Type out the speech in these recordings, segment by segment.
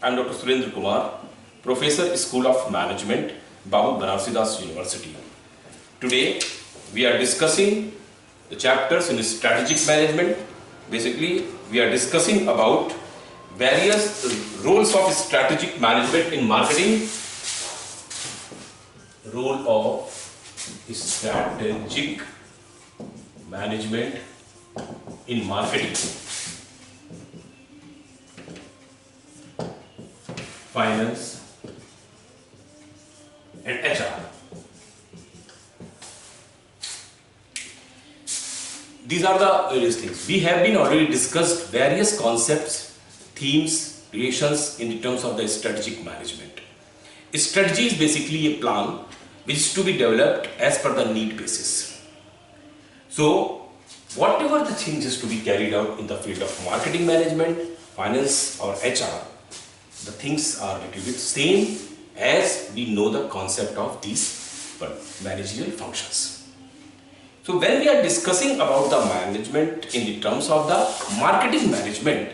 I'm Dr. Surendra Kumar, Professor, School of Management, Babu Banarsidass University. Today, we are discussing the chapters in strategic management. Basically, we are discussing about various roles of strategic management in marketing. Role of strategic management in marketing, finance and HR. These are the various things. We have been already discussed various concepts, themes, relations in the terms of the strategic management. A strategy is basically a plan which is to be developed as per the need basis. So, whatever the changes to be carried out in the field of marketing management, finance or HR, the things are a little bit same as we know the concept of these managerial functions. So when we are discussing about the management in the terms of the marketing management,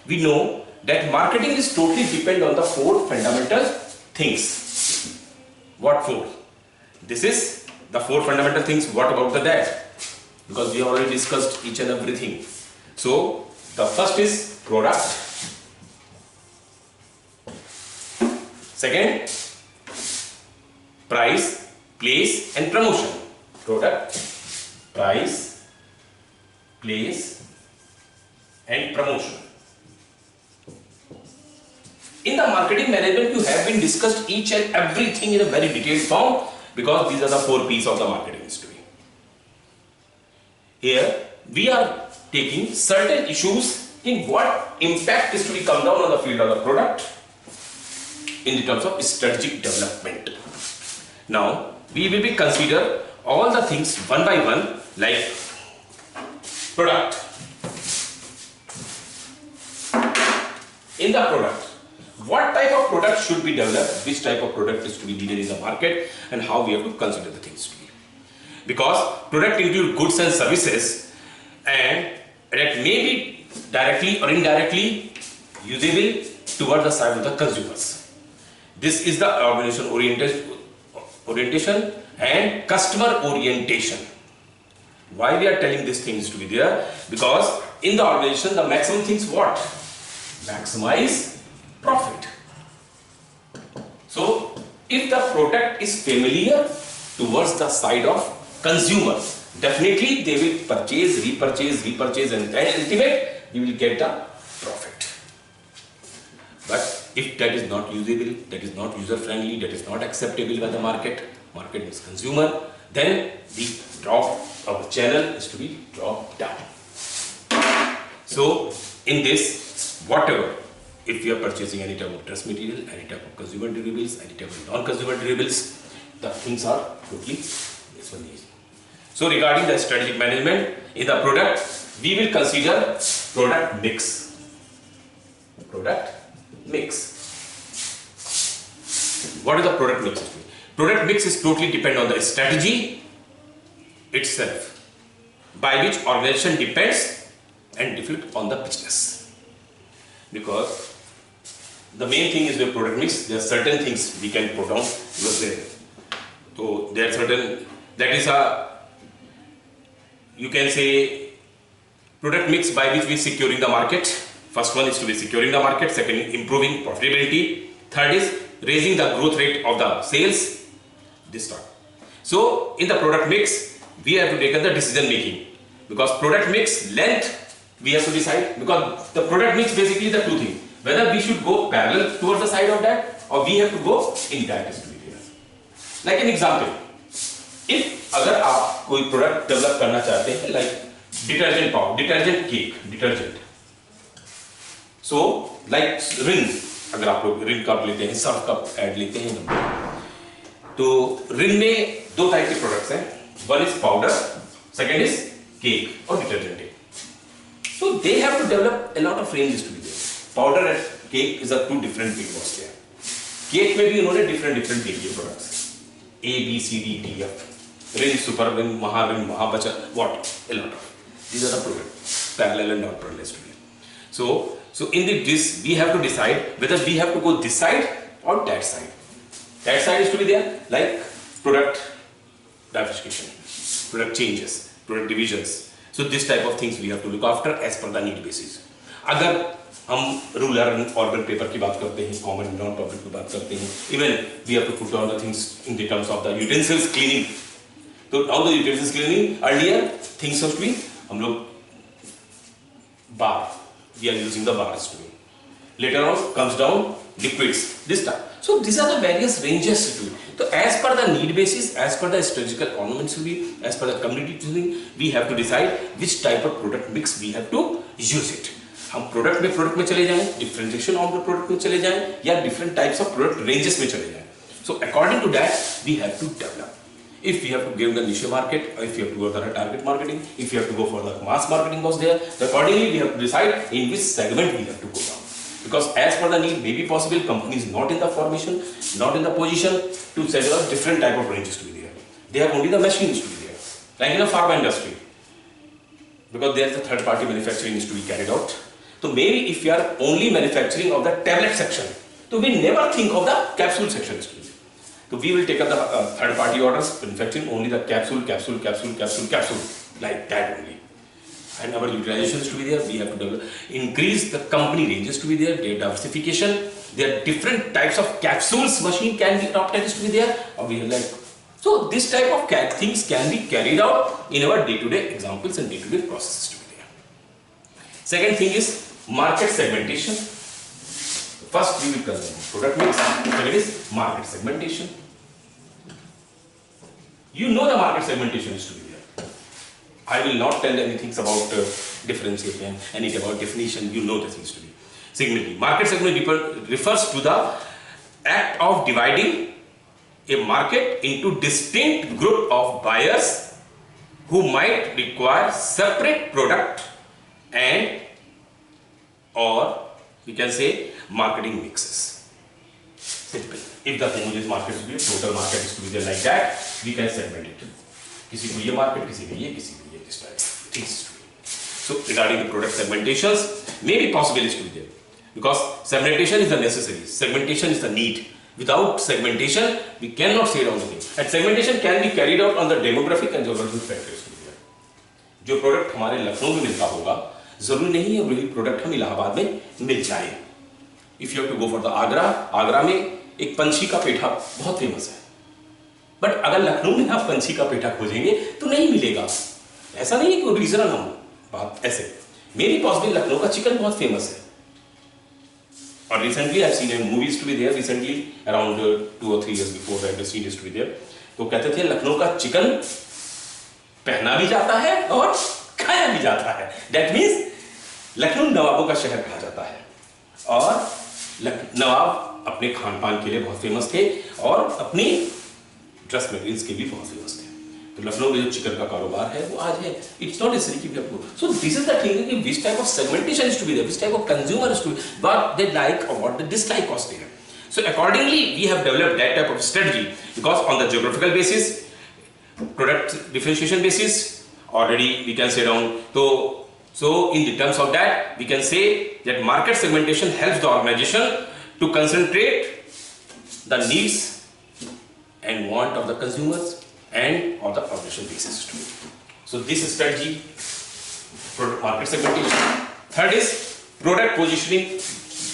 we know that marketing is totally depend on the four fundamental things. What four? This is the four fundamental things. What about that? Because we have already discussed each and everything. So the first is product. Second, price, place and promotion. Product, price, place and promotion. In the marketing management, you have been discussed each and everything in a very detailed form because these are the four P's of the marketing history. Here, we are taking certain issues in what impact is to be come down on the field of the product in the terms of strategic development. Now, we will be consider all the things one by one, like product. In the product, what type of product should be developed, which type of product is to be needed in the market, and how we have to consider the things to be. Because product include goods and services, and that may be directly or indirectly usable toward the side of the consumers. This is the organization orientation and customer orientation. Why we are telling these things to be there? Because in the organization, the maximum things what? Maximize profit. So, if the product is familiar towards the side of consumers, definitely they will purchase, repurchase and then ultimate you will get the profit. But if that is not usable, that is not user friendly, that is not acceptable by the market is consumer, then the drop of the channel is to be dropped down. So in this, whatever, if you are purchasing any type of dress material, any type of consumer durables, any type of non-consumer durables, the things are totally this one easy. So regarding the strategic management in the product, we will consider product mix. Product mix. What is the product mix? Product mix is totally depend on the strategy itself, by which organization depends and reflect on the business. Because the main thing is the product mix. There are certain things we can put down. So there are certain, that is you can say product mix by which we securing the market. First one is to be securing the market, second improving profitability, third is raising the growth rate of the sales, this time. So in the product mix, we have to take the decision making, because product mix length we have to decide, because the product mix basically the two things, whether we should go parallel towards the side of that or we have to go in that distribution. Like an example, if अगर आप कोई product develop करना चाहते हैं, like detergent powder, detergent cake, detergent. So like रिन, अगर आप लोग रिन cup लेते हैं, सर्फ कप ऐड लेते हैं, तो रिन में दो टाइप के प्रोडक्ट्स हैं, one is powder, second is cake और detergent. So they have to develop a lot of ranges to be there. Powder and cake is a two different big boss there. Cake में भी उन्होंने different के products, A, B, C, D, T, F, Rin, Super Rin, Maharin, Mahabachar, what? A lot of. These are the products, parallel and not parallel to be. So So in this, we have to decide whether we have to go this side or that side. That side is to be there, like product diversification, product changes, product divisions. So this type of things we have to look after as per the need basis. अगर हम ruler and organ paper की बात करते हैं, common noun topic की बात करते हैं, even we have to put down the things in the terms of the utensils cleaning. तो now the utensils cleaning earlier things of clean हम लोग बार we are using the bars to it. Later on comes down liquids this time. So these are the various ranges to it. So as per the need basis, as per the strategical ornaments will be, as per the community choosing, we have to decide which type of product mix we have to use it. हम product में चले जाएं, differentiation of the product में चले जाएं, या different types of product ranges में चले जाएं. So according to that we have to develop. If we have to give the niche market, or if you have to go for the target marketing, if you have to go for the mass marketing was there, so accordingly we have to decide in which segment we have to go down. Because as per the need may be possible, companies not in the formation, not in the position to set up different type of ranges to be there. They have only the machines to be there, like in the pharma industry, because there is a third party manufacturing is to be carried out. So maybe if you are only manufacturing of the tablet section, so we never think of the capsule section. So we will take up the third party orders, manufacturing only the capsule, like that only. And our utilization is to be there, we have to develop, increase the company ranges to be there, their diversification, there are different types of capsules machine can be adopted is to be there, or we have like, so this type of things can be carried out in our day-to-day examples and day-to-day processes to be there. Second thing is market segmentation. First we will consider product mix, second is market segmentation. You know the market segmentation is to be there. I will not tell anything about differentiation, anything about definition, you know the things to be. Segmenting. Market segment refers to the act of dividing a market into distinct group of buyers who might require separate product and or we can say marketing mixes. Simple. If the homogeneous market is to be, total market is to be there like that, we can segment it. किसी को ये market, किसी को ये, this type things to be. So regarding the product segmentations, may be possible is to be there, because segmentation is the necessary, segmentation is the need. Without segmentation, we cannot say down the thing. And segmentation can be carried out on the demographic and geographic factors to be there. जो product हमारे लखनऊ में मिलता होगा, जरूरी नहीं है वही product हम इलाहाबाद में मिल जाए. If you have to go for the Agra में एक पंछी का पेठा बहुत फेमस है, बट अगर लखनऊ में आप पंछी का पेठा खोजेंगे तो नहीं मिलेगा. ऐसा नहीं है कि रीजनल हम बात ऐसे मेरी पॉसिबल लखनऊ का चिकन बहुत फेमस है. और recently I seen movies to be there, recently around 2 or 3 years before I have seen this to be there. तो कहते थे लखनऊ का चिकन पहना भी जाता है और खाया भी जाता है. दैट मीन्स लखनऊ नवाबों का शहर कहा जाता है, और नवाब अपने खान पान के लिए बहुत फेमस थे और अपनी ड्रेस मटेरियल्स के भी बहुत फेमस थे. तो लखनऊ में जो चिकन का कारोबार है वो आज है. इट्स नॉट नेसेसरी कि we have to. So this is the thing कि which type of segmentation is to be there, which type of consumer is to be, what they like और what they dislike of there. So accordingly we have developed that type of strategy, because on the geographical basis, product differentiation basis already we can say down. So in the terms of that, we can say that market segmentation helps the organization to concentrate the needs and want of the consumers and on the operation basis too. So this is strategy, product market segmentation. Third is product positioning.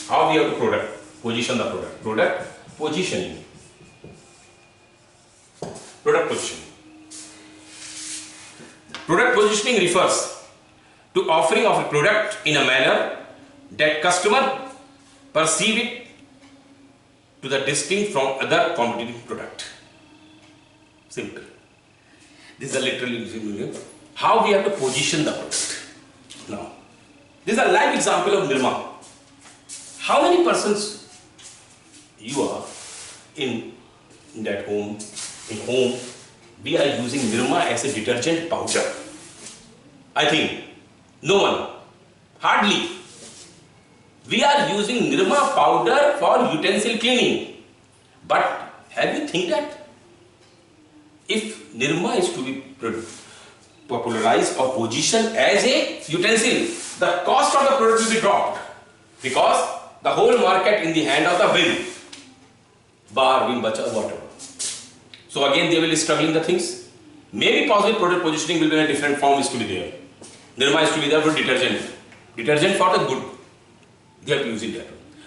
How we have to position the product positioning. Product positioning. Product positioning refers to offering of a product in a manner that customer perceive it to the distinct from other competitive product. Simple. This is a literally how we have to position the product. Now, this is a live example of Nirma. How many persons you are in that home? In home, we are using Nirma as a detergent powder. I think no one, hardly. We are using Nirma powder for utensil cleaning. But have you think that if Nirma is to be popularized or positioned as a utensil, the cost of the product will be dropped. because the whole market in the hand of the will, bar, will, bacha, whatever. So again they will struggling the things. Maybe possible product positioning will be in a different form is to be there. Nirma is to be there for detergent. Detergent for the good. They have to use it there.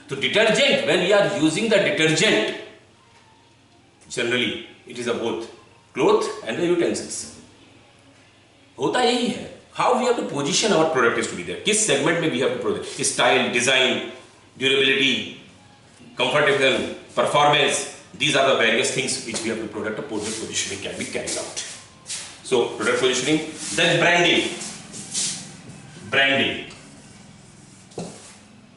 So detergent, when we are using the detergent, generally it is a both cloth and the utensils. होता यही है. How we have to position our product is to be there. किस segment में we have to produce? Style, design, durability, comfortable, performance. These are the various things which we have to product positioning can be carried out. So product positioning, then branding. Branding.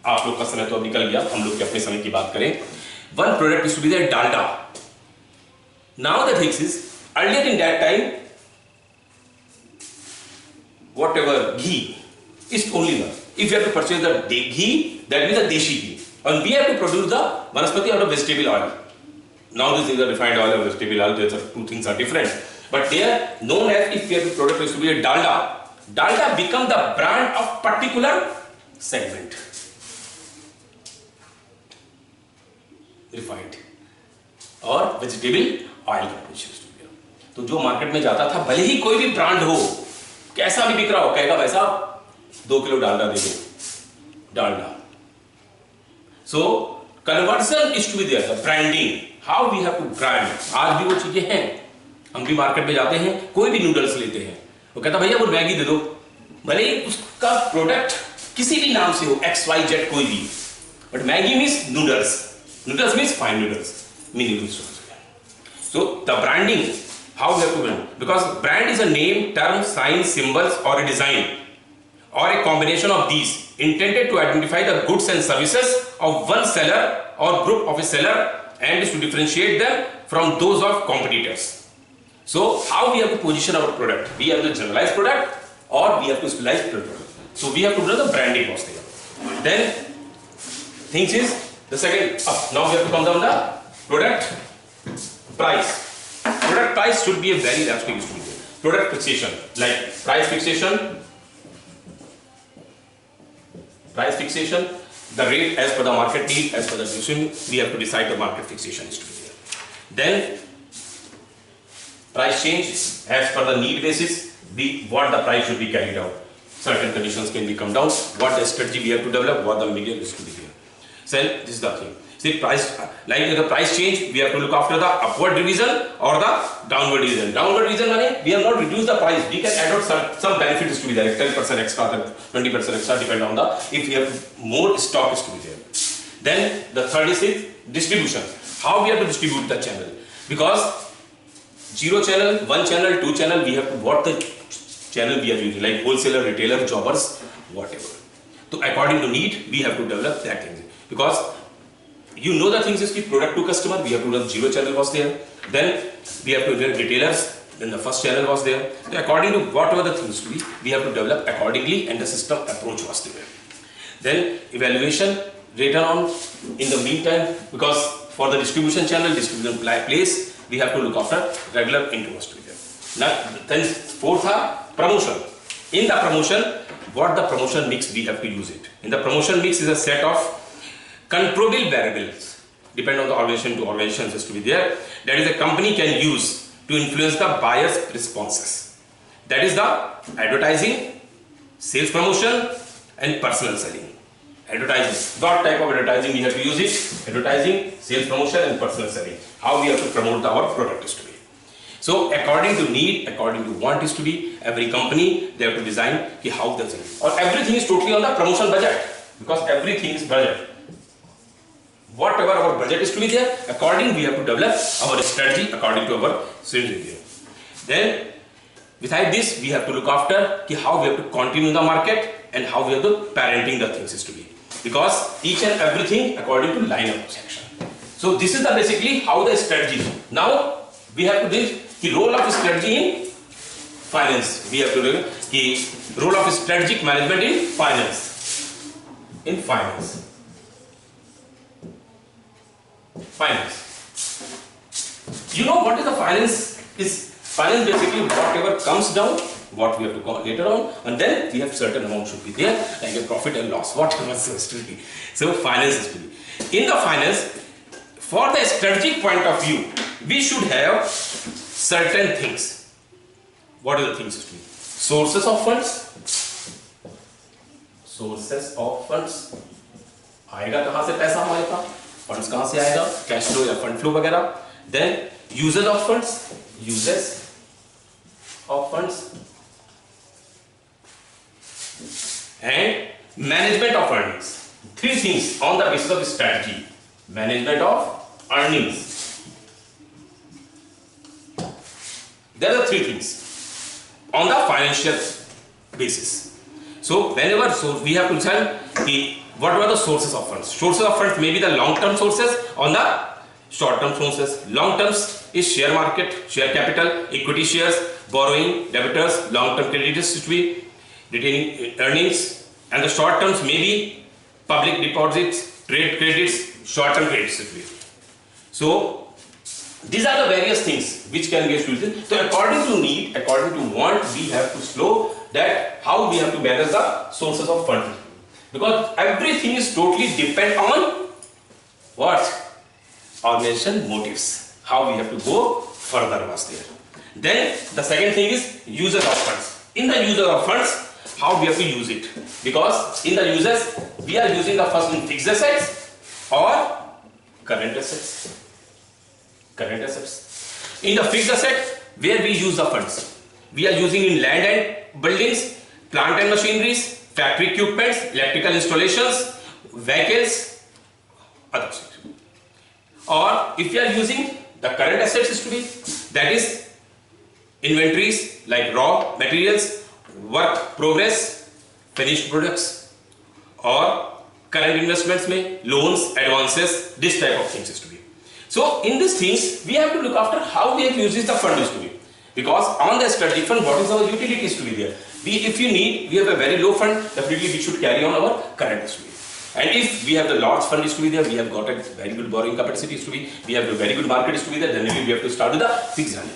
आप लोग का समय तो अब निकल गया, हम लोग के अपने समय की बात करें. One product is to be there, Dalda. Now the thing is, earlier in that time, whatever ghee is only one. If you have to purchase the ghee, that means the deshi ghee, and we have to produce the vanaspati out of vegetable oil. Now this is the refined oil or vegetable oil. These two things are different, but they are known as, if you have to product is to be a Dalda. Dalda become the brand of particular segment. Refined और vegetable oil का position. तो जो market में जाता था, भले ही कोई भी ब्रांड हो, कैसा भी बिक रहा हो, कहेगा भाई साहब 2 किलो डालडा दे दो, Dalda. So conversion is to be there, the branding, how we have to brand. आज भी वो चीजें हैं. हम भी मार्केट में जाते हैं, कोई भी नूडल्स लेते हैं, वो कहता भैया वो मैगी दे दो, भले ही उसका प्रोडक्ट किसी भी नाम से हो, XYZ कोई भी, but Maggi means noodles. Noodles means fine noodles, meaning. So the branding, how we have to brand? Because brand is a name, term, sign, symbols, or a design, or a combination of these, intended to identify the goods and services of one seller or group of a seller, and is to differentiate them from those of competitors. So how we have to position our product? We have the generalized product, or we have to specialized product. So we have to do the branding was there. Then things is. The second, now we have to come down the product price. Product price should be a very large thing. Product fixation, like price fixation, the rate as per the market need, as per the decision, we have to decide the market fixation is to be there. Then price change as per the need basis, what the price should be carried out. Certain conditions can be come down, what the strategy we have to develop, what the medium is to be there. So this is the thing. See, price, like the price change, we have to look after the upward revision or the downward revision. Downward revision means we have not reduced the price. We can add on some benefits to be there, 10% extra, 20% extra, depend on the, if we have more stock is to be there. Then the third is distribution. How we have to distribute the channel? Because 0 channel, 1 channel, 2 channel, we have to what the channel we are using, like wholesaler, retailer, jobbers, whatever. So according to need, we have to develop that thing. Because you know the things is keep product to customer, we have to run 0 channel was there, then we have to run retailers, then the first channel was there. So according to whatever the things to be, we have to develop accordingly, and the system approach was there. Then evaluation, return on in the meantime, because for the distribution channel, distribution place, we have to look after regular interest to be there. Now then fourth promotion. In the promotion, what the promotion mix we have to use it. In the promotion mix is a set of controllable variables, depend on the organization to organizations is to be there, that is a company can use to influence the buyer's responses. That is the advertising, sales promotion, and personal selling. Advertising, what type of advertising we have to use it? Advertising, sales promotion, and personal selling. How we have to promote our product is to be. So according to need, according to want is to be, every company they have to design how the thing, or everything is totally on the promotion budget, because everything is budget. Whatever our budget is to be there, according we have to develop our strategy according to our strategy. Then besides this, we have to look after how we have to continue the market and how we have to parenting the things is to be, because each and everything according to line of section. So this is the basically how the strategy. Now we have to do the role of strategy in finance. We have to do the role of strategic management in finance. In finance. Finance. You know what is the finance? Is finance basically whatever comes down, what we have to call later on, and then we have certain amount should be there, like a profit and loss, whatever is supposed to be. So finance is to be. In the finance, for the strategic point of view, we should have certain things. What are the things to be? Sources of funds. Sources of funds. आएगा कहाँ से पैसा हमारे पास? Funds कहाँ से आएगा? Cash flow या fund flow वगैरह. Then uses of funds. Uses of funds and management of earnings. Three things on the basis of strategy. Management of earnings. There are three things on the financial basis. So whenever we have to decide what were the sources of funds. Sources of funds may be the long-term sources or the short-term sources. Long terms is share market, share capital, equity shares, borrowing, debtors, long-term creditors to be retaining earnings, and the short terms may be public deposits, trade credits, short-term credits to be. So these are the various things which can be used. So according to need, according to want, we have to slow that how we have to manage the sources of fund, because everything is totally depend on what? Organization motives, how we have to go further was there. Then the second thing is uses of funds. In the uses of funds, how we have to use it, because in the uses we are using the first in fixed assets or current assets. Current assets. In the fixed asset, where we use the funds, we are using in land and buildings, plant and machineries, factory equipments, electrical installations, vehicles, other things. Or if we are using the current assets is to be, that is inventories like raw materials, work progress, finished products, or current investments may loans, advances, this type of things is to be. So in these things we have to look after how we have uses the fund is to be, because on the strategic fund what is our utility is to be there. If you need, we have a very low fund, definitely we should carry on our current is to be. And if we have the large fund is to be there, we have got a very good borrowing capacity is to be, we have a very good market is to be there, then we have to start with the fixed value.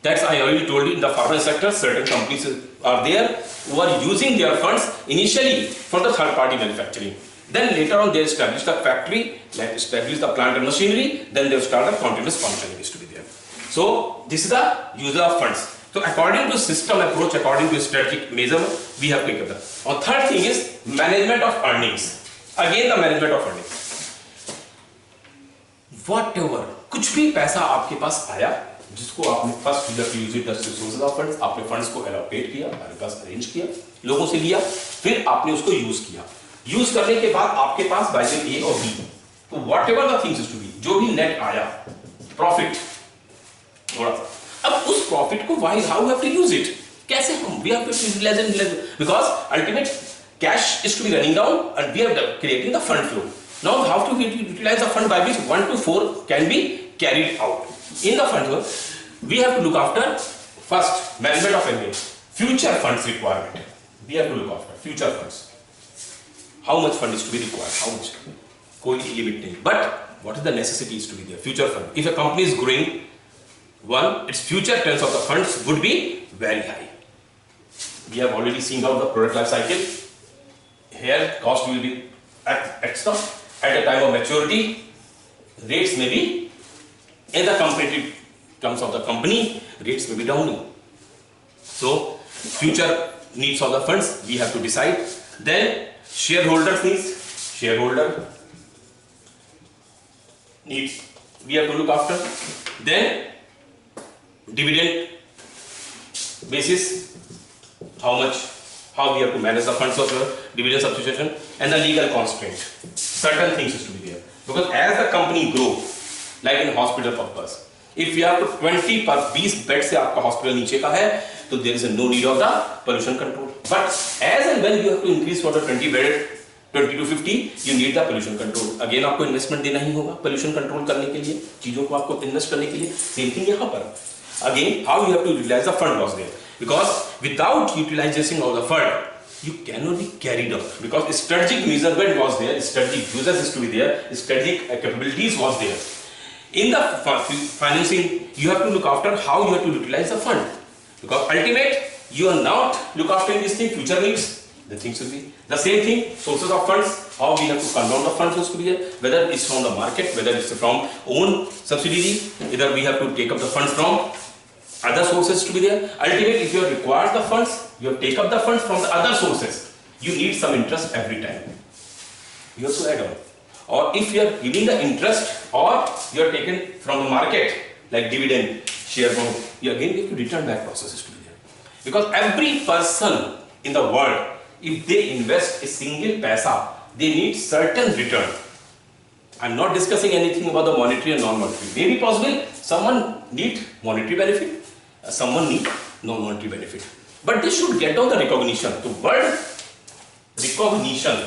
That's I already told you, in the pharma sector, certain companies are there who are using their funds initially for the third party manufacturing. Then later on they establish the factory, like establish the plant and machinery, then they start the continuous functioning is to be there. So this is the user of funds. So according to system approach, according to strategic measurement, we have to take that. And third thing is management of earnings. Again the management of earnings. Whatever, कुछ भी पैसा आपके पास आया, जिसको आपने first use it as sources of funds, आपने funds को allocate किया, आपके पास अरेंज किया, लोगों से लिया, फिर आपने उसको यूज किया. यूज करने के बाद आपके पास बाय ए और बी, तो whatever the things to be, जो भी नेट आया प्रॉफिट थोड़ा सा, अब उस प्रॉफिट को why how have to use it, कैसे हम we have to utilise it, because ultimate cash is to be running down and we are creating the fund flow. Now how to utilize the fund by which 1 to 4 can be carried out. In the fund flow, we have to look after first management of earnings, future funds requirement. We have to look after future funds. How much fund is to be required? How much? कोई limit नहीं. But what is the necessity is to be there? Future fund. If a company is growing, one, its future terms of the funds would be very high. We have already seen how the product life cycle. Here cost will be at extra. At the time of maturity, rates may be in the competitive terms of the company, rates may be down. So future needs of the funds we have to decide. Then shareholders needs, shareholder needs we have to look after. Then dividend basis, how much, how we have to manage the funds of the dividend substitution, and the legal constraint. Certain things is to be there, because as the company grow, like in hospital purpose, if you have to 20 per 20 bed से आपका hospital नीचे का है, तो there is no need of the pollution control. But as and when you have to increase for the 20 bed 20 to 50, you need the pollution control. Again आपको investment देना ही होगा pollution control करने के लिए, चीजों को आपको invest करने के लिए. Same thing यहाँ पर. Again, how you have to utilize the fund was there, because without utilization of the fund, you cannot be carried out, because strategic measurement was there, strategic users is to be there, strategic capabilities was there. In the financing, you have to look after how you have to utilize the fund, because ultimate you are not look after this thing, future needs, the things will be the same thing. Sources of funds, how we have to convert the funds has to be there, whether it's from the market, whether it's from own subsidiary, either we have to take up the funds from other sources to be there. Ultimately, if you require the funds, you have to take up the funds from the other sources. You need some interest every time. You have to add on. Or if you are giving the interest, or you are taken from the market, like dividend, share bond, you again have to return back processes to be there. Because every person in the world, if they invest a single paisa, they need certain return. I'm not discussing anything about the monetary and non-monetary. Maybe possible someone need monetary benefit, someone need non-monetary benefit. But they should get on the recognition. The word recognition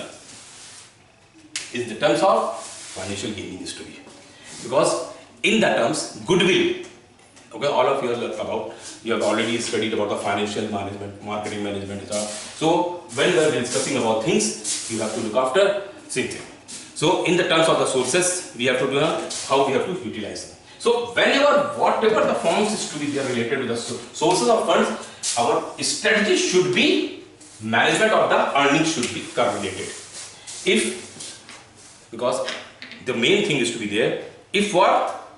is the terms of financial gaining history. Because in the terms, goodwill, okay, all of you are about, you have already studied about the financial management, marketing management, etc. So when we are discussing about things, you have to look after same thing. So in the terms of the sources, we have to do how we have to utilize them. So whenever, whatever the forms is to be there related to the sources of funds, our strategy should be management of the earnings should be correlated. Because the main thing is to be there, if what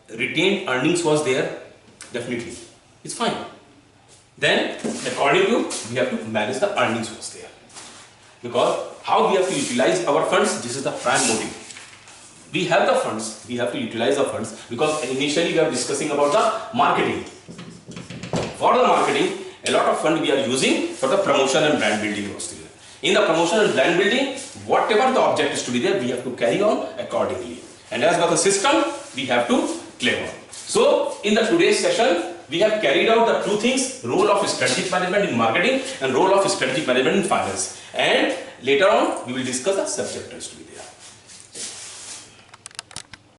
retained earnings was there, definitely it's fine. Then according to, we have to manage the earnings was there. Because how we have to utilize our funds, this is the prime motive. We have the funds, we have to utilize the funds, because initially we are discussing about the marketing. For the marketing, a lot of fund we are using for the promotion and brand building was there. In the promotion and brand building, whatever the object is to be there, we have to carry on accordingly. And as per the system, we have to claim on. So in the today's session, we have carried out the two things, role of strategic management in marketing and role of strategic management in finance. And later on, we will discuss the subchapters to be there.